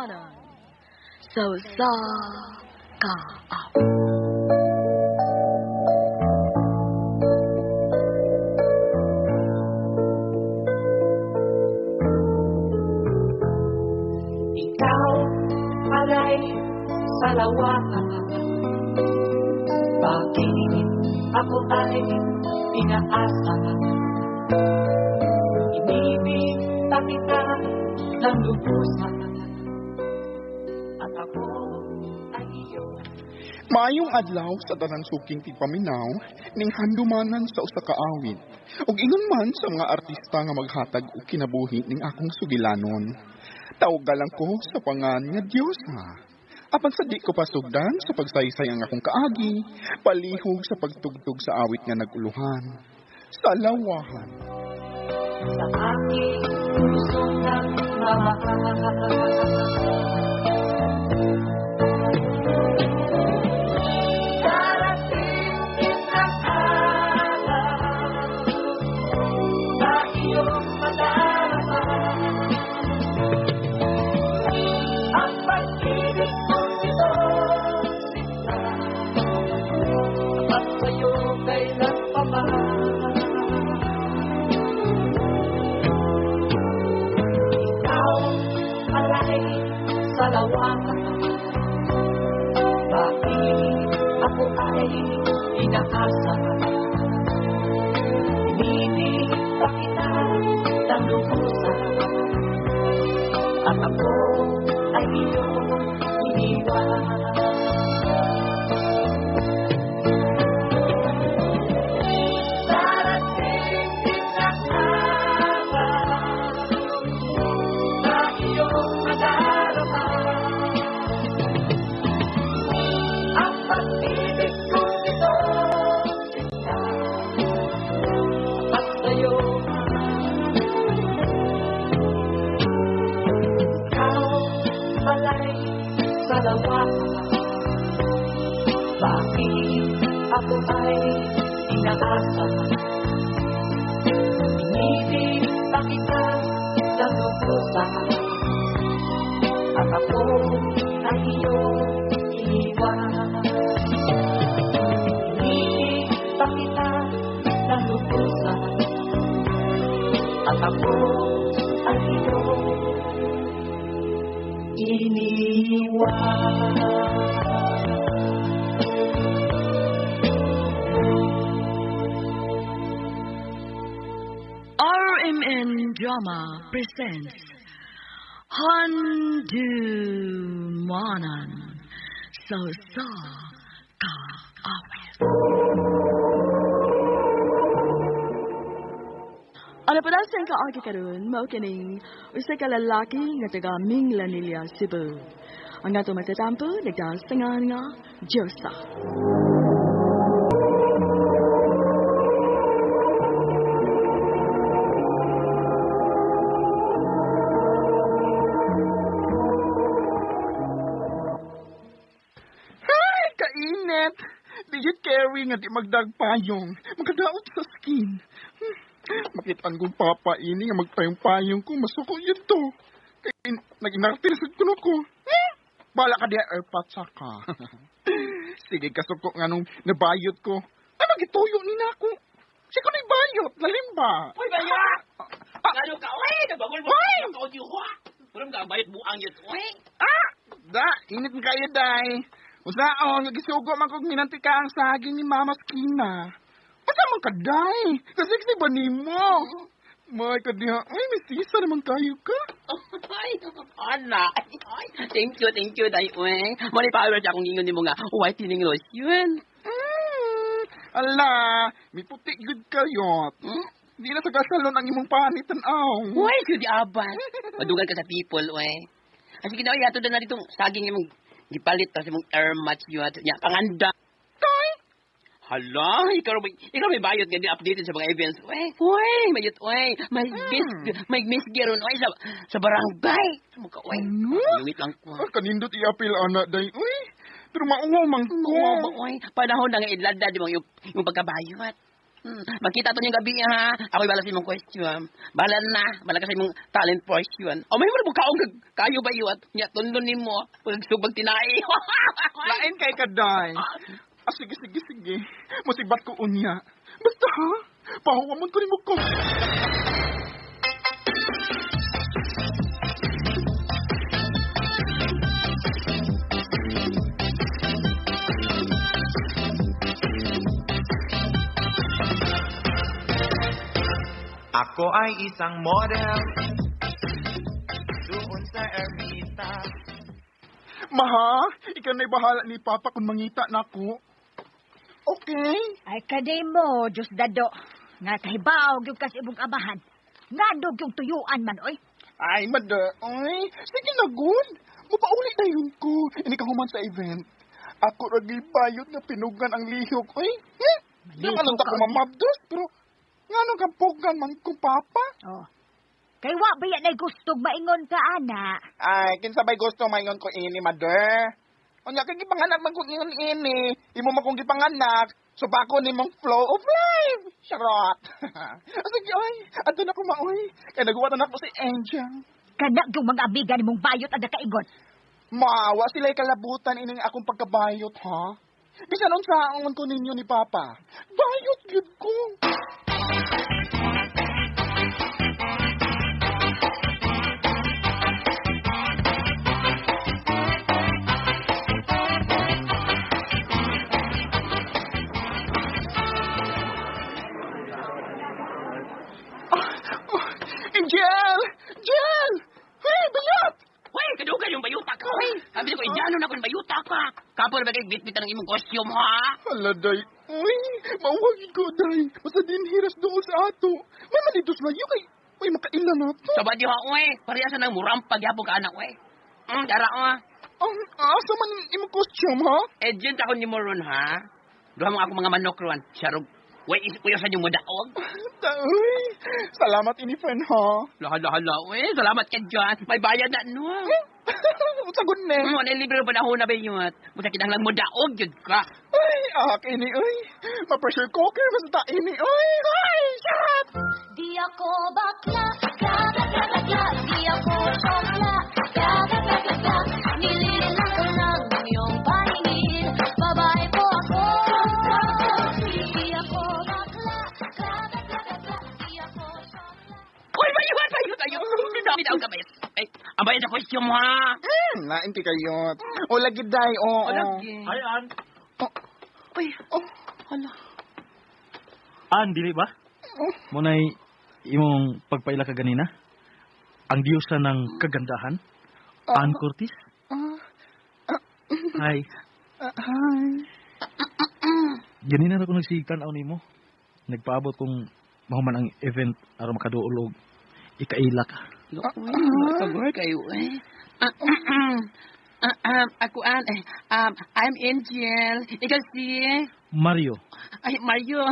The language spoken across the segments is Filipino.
Handumanan. So sa kaawit. Ikaw alay sa lawakan, bakit ako ay inaasa? Inibig kita ng lubusan, at ako ay iyong Maayong adlaw sa tanan suking tigpaminaw ning handumanan sa usa ka awit. Ug ingon man sa mga artista nga maghatag og kinabuhi ning akong sugilanon. Tawgalan ko sa pangan nga Diyosa. Apan sa di ko pasugdan sa pagsaysay ang akong kaagi, palihog sa pagtugtog sa awit nga naguluhan. Sa lawahan. sa aking puso ng mamahal. Darating isang araw na iyong madarama ang pag-ibig kong ito, sinta, at sa'yo kailan pa ba? Sa lawakan, bakit ako ay inaasa? Inibig pa kita ng lubusan, at ako ay iyong iniwan. Bakit ako ay inaasa? Inibig pa kita ng lubusan, at ako ay iyong iniwan. Inibig pa kita ng lubusan, at ako ay iyong iniwan. RMN Drama presents Handumanan. So sa kaawit. Ano pa daw siyang kaagi karon, mao kining usa ka lalaki nga taga Minglanilla, Cebu. Ang ato matatampo nagdasangan nga Diyosa. Ay, kainit! Digit carry nga di magdagpayong. Magkadaot sa skin. Makitaan kong papa ini nga magpayong-payong ko. Masuko yun to. Kaya nag-inartilisod ko na ko. Bala ka diya airpat saka. Sige, kasuko nga nung nabayot ko. Ay, magituyo ni na ako. Sige ko na ibayot. Lalim ba? Uy, bayot! Ano ka, uy! Nabagol mo ka ako di huwa! Walang ka, bayot buang yun, uy! Da, init nga kayo, day. Usaon, nagisugo man kong minantika ang saging ni Mama Skina. Asa man ka, day? Kasi ba ni mo? May kadiha, ay, may sisa naman kayo ka. Ay, ana! Ay, thank you, day, uy! Mali-power siya akong ingon ni mo nga, white tining lotion. Ala, may puti good kayo. Hindi na sa gasalon ang imong panitan, aw. Uy, di aban! Madugan ka sa people, uy! Kasi ginawa, yato na na ditong saging imong gipalit tas imong air match yun. Ya, panganda! Tay! Hala, ikaw may bayot nga di-updated sa mga events. Uy, mayot, uy. May miss geron, uy, sa barangay. Mukha, uy. Lungit lang ko. Kanindot i-apil, anak, day. Uy, pero mauwaw man ko. Uy, panahon na nga idlada, di ba, yung pagkabayot. Magkita to niyang gabi ha. Ako'y bala sa imong question. Bala na. Bala ka sa imong talent portion. O may mo kaong kayo ba yun? Nya tundon nimo. Pagsubag tinai. Lain kay kaday. Sige. Musibat ko unya. Basta ha? Pahuwamon ko ni mo ko. Ako ay isang model doon sa ermita. Maha, ikaw na'y bahala ni Papa kung mangita na ako. Okay? Ay, kaday mo, Diyos dado. Nga kahibaw, yung kasi ibong amahan. Nga dog yung tuyuan man, oy. Ay, mada. Ay, sige na, good. Mapauli na yun ko. Ini ka human sa event. Ako ragi bayot na pinugan ang lihok. Ay, yung anong tako mamabdos, pero nga nung kampugan man kong Papa. Oh. Kay wa ba yan ay gustong maingon ka, ana? Ay, kinsabay gusto mayon ko ini, mother. Onya kay gipanganak man ko ini. Imo man kong gipanganak. So pa ko nimong flow of life. Charot. Sige, oy. Ato na ko maoy. Kay nagwatan ako si Angel. Kanak yung mga amiga ni mong bayot ada kaigon. Mawa sila'y kalabutan ining akong pagkabayot, ha? Bisan unsa ang ko ninyo ni Papa. Bayot gyud ko. Angel! Hey, bayot! Uy, kadugan yung bayuta ka. Uy, sabi ko, idyano na kung bayuta ka. Kapo na ba kayo bitbitan ng imong costume, ha? Hala, day. Uy, mauwagin ko, day. Basta din hiras doon sa ato. May manitos layo kay... Uy, makailan na to. Sabad yung ha, uy. Parehasa ng murampag yapong ka anak, uy. Dara, Asa man imong costume, ha? Agent ako ni Moron, ha? Duha mo ako mga manok ron. Sharog. Uy, uyasan yung mudaog. Uy, salamat ini, friend, ha? Lahat. Uy, salamat ka dyan. May bayad na, no? Sagot na. Ano libre pa na ho na ba yun? Musa kitang lang mudaog, yun ka. Ay, ini, uy. Ma-pressure cooker, basta ini, uy. Ay, sarap! Di ako bakla, gagagagagla. Di ako sokla, gagagagagla. Nililang ko lang iyong paningin. Babae po ako. Di ako bakla, gagagagagla. Di ako sokla. Uy, bayad. Dami daw ka bayad. Ay, ang bayad sa question mo, ha? Nainti kayo. O, lagi, day, o. Lagi. Ay, An. Uy, hala. An, dili ba? Muna'y imong pagpaila ka ganina? Ang diyosa ng kagandahan? Ann Curtis? Hi. Hi. Ganina na kung nagsigitan ako nimo. Nagpaabot kung mahuman ang event aron makaduol og ikaila ka. Uy, pag-work kayo, eh. Ako, I'm Angel. Ikaw si... Mario. Ay, Mario.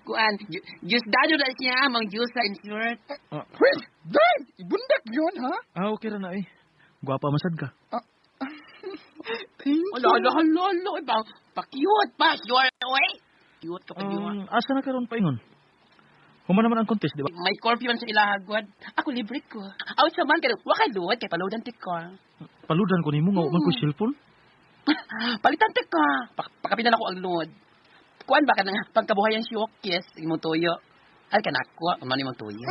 Kuan, Diyos dado na siya, mang Diyos sa in short. Wait, day! Ibundak yun, ha? Okay ra na eh. Gwapa masad ka. Thank you. Hala. Pa-cute pa. Cute, uy. Cute ka pa yun. Asa na karon paingon? Human naman ang contest, di ba? May scorpion sa ilahagwad. Ako libre ko. Out sa man, kaya wakay luwad, kaya paludan tik ko. Paludan ko nimo nga man ko cellphone. Palitan tik ka. Pakapitan ako ang luwad. Kuan ba ka nang pagkabuhayan si Okis, imong tuyo. Ay ka na ako, ano imong tuyo.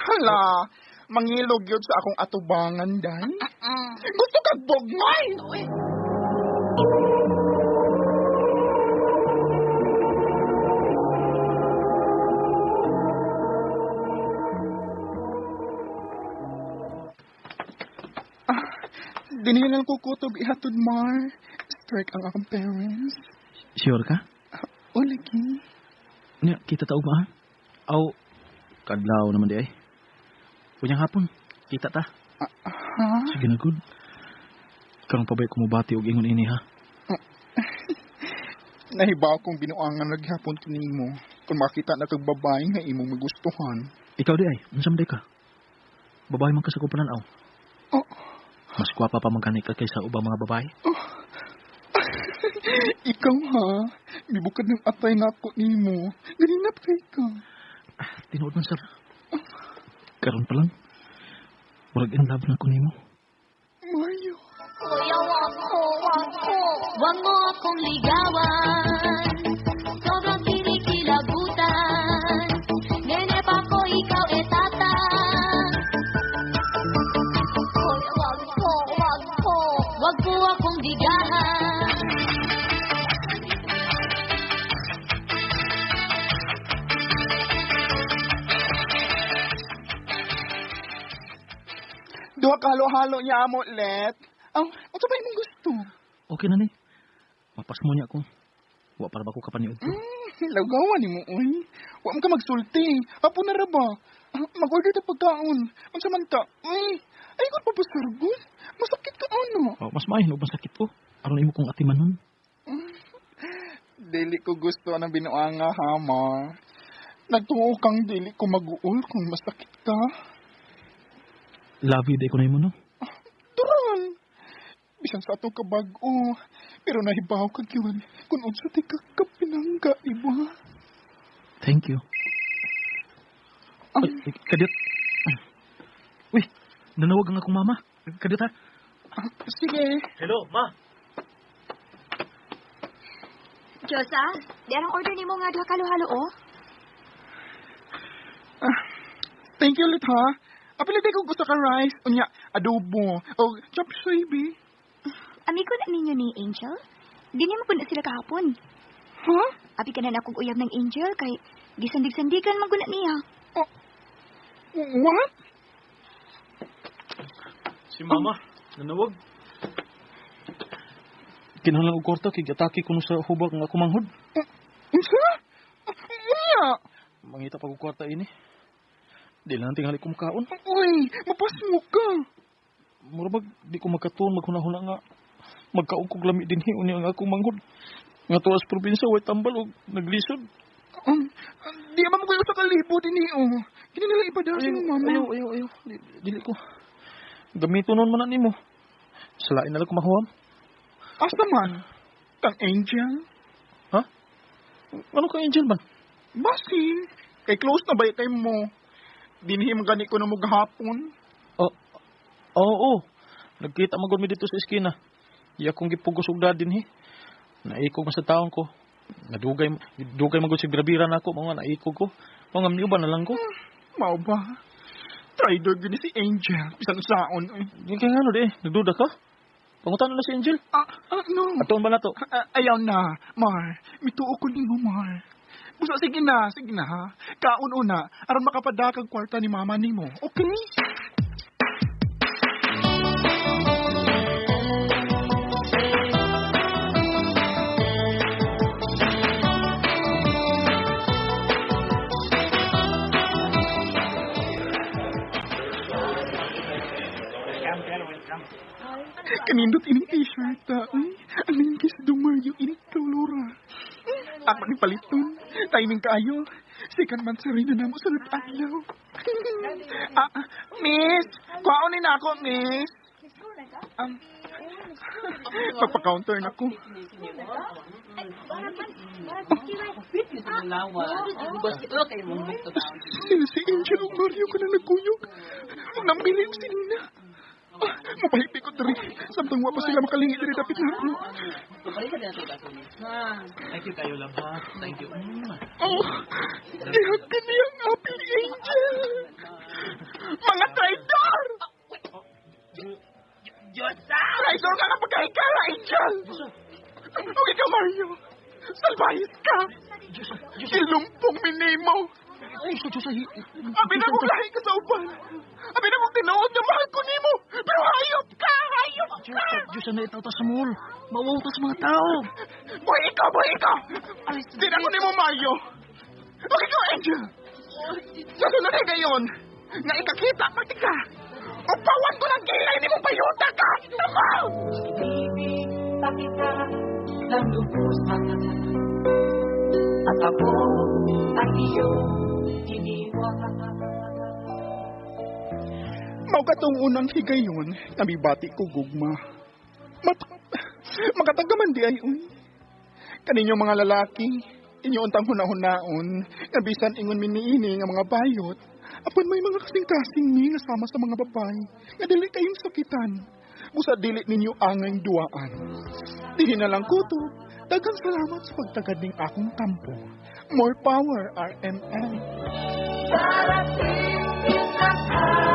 Hala, mangilog yun sa akong atubangan, day. Gusto ka bogmay? Uy. Dinilang ko kutob ihatod, Mar. Strike ang akong parents. Sure ka? O, lagi. Nya, kita tao ba? Aw, kadlaw naman di ay. Kunyang hapon, kita ta. Ha? Sige na good. Karong pabay kumubati og ingon ini ha. Nahibaw kong binuangan naghapon kinimo. Kung makita na kag babae nga imong magustuhan. Ikaw di ay, unsam di ka? Babae man ka sa kumpanan aw. Oh. Mas gwapa pa magani ka kaysa ubang mga babae. Ikaw ha, mibukad ng atay na ako nimo. Ganinap kay ka. Tinuod man, sir. Karon pa lang. Murag in love na ko nimo. Mayo. Kuya, wag ko. Wag mo akong ligawan. Sobrang kinikilabutan. Nene pa ko, ikaw etata. Kuya, wag ko. Wag mo akong digahan. Duha ka halo-halo niya amo, Let. Ang sabay mong gusto. Okay na ni. Mapas mo niya ko. Wa para ba ko kapaniod ko? Lagawan ni mo, oy. Wa mo ka magsulti. Apo na ra ba? Mag-order na pagkaon. Magsamanta. Uy, ay ko pa basargol. Masakit ka ano. Mas maayon og masakit ko. Aron imo kong atiman nun. Dili ko gusto ng binuanga, ha, ma. Nagtuo kang dili ko mag-uol kung masakit ka. Love you day ko na imo no. Turan. Bisan sa ato ka bag-o. Pero nahibaw ka giwan kung unsa ti ka kapinangga, iba. Thank you. Kadit. Uy, nanawag ang akong mama. Kadit ha. Sige. Hello, ma. Diyosa, di anong order nimo nga duha ka halo-halo, oh? Thank you, Lit, ha. Apilite ko gusto ka rice, unya, adobo, o chop suey, be. Amigo na ninyo ni Angel? Di niya mo na sila kahapon. Ha? Api ka na akong uyab ng Angel kay gisandig-sandigan man guna niya. What? Si mama, nanawag. Kinahanglan og kwarta kay gatake kuno sa hubak nga ako manghod. Unsa? Unya? Mangita pa og kwarta ini. Di lang tingali ko makaon. Uy, mapas mo ka. Murabag di ko magkatuon maghuna-huna nga magkaon kog lami dinhi unya ang akong manghod. Nga tuwas probinsya way tambal og naglisod. Di man mo kayo sa kalibo din oh. Kini nila ipadasi mo, mama. Ayaw. Dili ko. Gamito nun man nimo. Salain na lang ko mahuwam. Asa man? Kang Angel? Ha? Ano ka Angel man? Basin. Kay close na ba kay mo? Dinhi man gani ko na mo gahapon. Oo. Nagkita magod mi dito sa eskina. Iya kong gipugos og dadin Naikog man sa taon ko. Dugay magod si birabira na ako. Mga naikog ko. Mga mniuban na lang ko. Mao ba? Trader gini si Angel. Bisan saon. Yung kaya ano di, nagduda ka? Pangutan na si Angel. No. Atoon ba na to? Ayaw na, Mar. Mituo ko din mo, Mar. Buso, sige na, ha. Kaun-una, aron makapadakag kwarta ni mama ni mo. Okay? Kanindot ining t-shirt, ang linkis dumayo ining Laura. Ako ni paliton. Timing kaayo. Sikan man sa rin na mo sa adlaw. Miss! Kuhaonin ako, miss. Magpa-counter na ko. Sila si Angel o Mario ko na nagkuyog. Huwag nang bili ko sinina. Mapahipi ko diri. Samtang wa pa sila makalingi diri dapit na ako. Thank you kayo lang ha. Thank you. Ihag ka niyang apil Angel. Mga traidor! Traidor ka kapag kahikala, Angel! Huwag ikaw, Mario. Salvahis ka. Ilumpong minimo. Abi na kong lahi ka sa uban. Abi na kong tinuod na mahal ko nimo. Pero hayop ka! Diyos na itaw ta sa mall. Mawaw ta sa mga tao. Boy, ikaw! Di na ko nimo, Mario. Huwag ikaw, Angel. Sa sunod ay gayon, nga ikakita pati ka. Upawan ko ng gilay ni mong bayuta ka! Tama! Ibig kita ng lubusan at ako ay iyong iniwan. Mao katong unang higayon, nabibati ko gugma. Makatagaman di ay uy. Kaninyo mga lalaki, inyo untang hunahunaon, nga bisan ingon miniini nga mga bayot, apan may mga kasing-kasing mi nga sama sa mga babae, nga dili kayong sakitan. Busa dili ninyo angay duaan. Dihin na lang kuto, daghang salamat sa pagtagad ning akong kampo. More power, RMN. Darating din ang